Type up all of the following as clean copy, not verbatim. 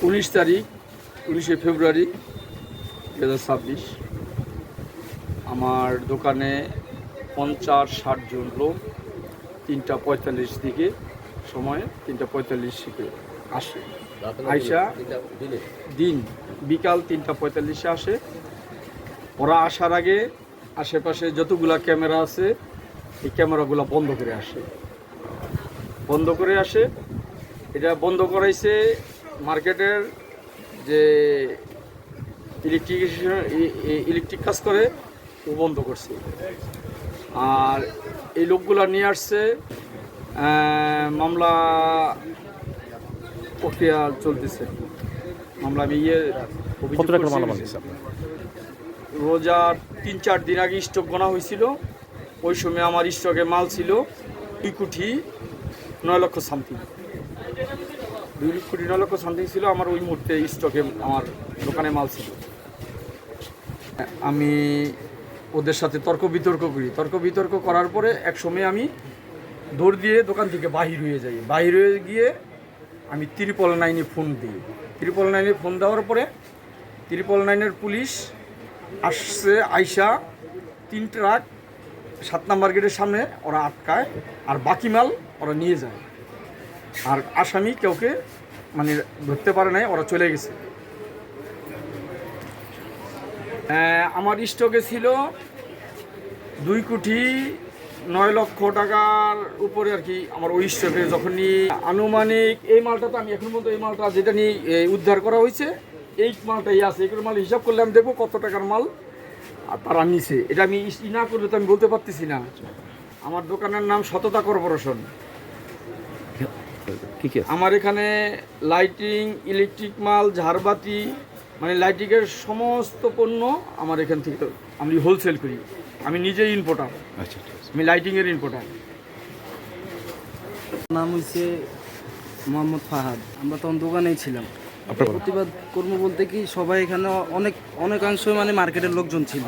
19 তারিখ 19শে ফেব্রুয়ারি 2026 আমার দোকানে 50-60 জন লোক 3:45 দিকে সময় 3:45 দিকে আসে। আইসা দিন বিকাল 3:45 আসে। ওরা আসার আগে আশেপাশে যতগুলা ক্যামেরা আছে এই ক্যামেরাগুলো বন্ধ করে আসে। এটা বন্ধ করাইছে মার্কেটের যে ইলেকট্রিক কাজ করে ও বন্ধ করছে। আর এই লোকগুলা নিয়ে আসছে, মামলা প্রক্রিয়া চলতেছে। মামলা আমি রোজার 3-4 দিন আগে স্টক গোনা হয়েছিল। ওই সময় আমার স্টকে মাল ছিল 2,09,00,000 সামথিং, 2,09,00,000 সামথিং ছিল আমার ওই মুহূর্তে স্টকে, আমার দোকানে মাল ছিল। আমি ওদের সাথে তর্ক বিতর্ক করার পরে এক সময় আমি দৌড় দিয়ে দোকান থেকে বাহির হয়ে যাই। বাহির হয়ে গিয়ে আমি 999-এ ফোন দিই। 999-এ ফোন দেওয়ার পরে 999-এর পুলিশ আসছে। আইসা 3 ট্রাক 7 নম্বর গেটের সামনে ওরা আটকায়, আর বাকি মাল ওরা নিয়ে যায়। আর আসামি কেউকে মানে ধরতে পারে নাই, ওরা চলে গেছে। আমার স্টকে ছিল 2,09,00,000 টাকার উপরে আর কি। আমার ওই স্টকে যখনই আনুমানিক এই মালটা, তো আমি এখন পর্যন্ত এই মালটা যেটা নিয়ে উদ্ধার করা হয়েছে এই মালটাই আছে। এগুলো মাল হিসাব করলে আমি দেখবো কত টাকার মাল তারা নিছে। এটা আমি না করলে তো আমি বলতে পারতেছি না। আমার দোকানের নাম সততা কর্পোরেশন। আমার এখানে লাইটিং, ইলেকট্রিক মাল, ঝাড়বাতি, মানে লাইটিংয়ের সমস্ত পণ্য আমার এখান থেকে আমি হোলসেল করি। আমি নিজেই ইম্পোর্টার। আচ্ছা, আমি লাইটিংয়ের ইম্পোর্টার। নাম হচ্ছে মোহাম্মদ ফাহাদ। আমরা তখন দোকানেই ছিলাম। প্রতিবাদ কর্ম বলতে কি, সবাই এখানে অনেকাংশ মানে মার্কেটের লোকজন ছিল,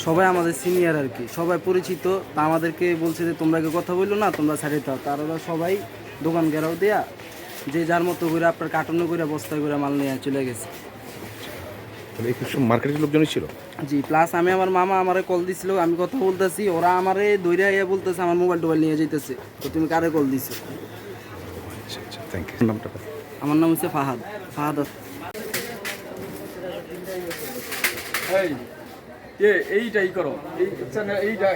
সবাই আমাদের সিনিয়র আর কি, সবাই পরিচিত। তা আমাদেরকে বলছে যে তোমরা কি কথা বললো না, তোমরা ছাড়ে দাও। তারা সবাই দোকান ঘেরাও দেয়া যে যার মতো করে আপনার কার্টুনে করে বস্তায় করে মাল নিয়ে চলে গেছে। মার্কেটের লোকজনই ছিল। জি, প্লাস আমি আমার মামা আমারে কল দিছিল, আমি কথা বলতেছি, ওরা আমারে দৌড়ে ইয়ে বলতেছে আমার মোবাইল টোবাইল নিয়ে যেতেছে, তো তুমি কারে কল দিছো? আচ্ছা, থ্যাংক ইউ। নামটা? আমার নাম হচ্ছে ফাহাদ। এইটাই করো, এইটা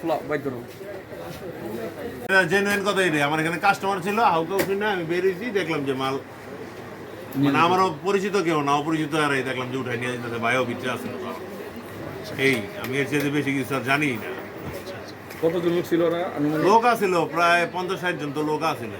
খোলা বাই করো। জেনুইন কথা এটাই। আমার এখানে কাস্টমার ছিল, হাউকে উঠে আমি বেরিয়েছি, দেখলাম যে মাল মানে আমারও পরিচিত কেউ না, অপরিচিত আর এই দেখলাম যে উঠাই নিয়ে যেতে ভাইও ভিতরে আসছিল। এই আমি এর চেয়ে বেশি কিছু আর জানি না। কতজন লোক ছিল ওরা? লোক আছিল প্রায় 50-60 জন, তো লোক আছিল।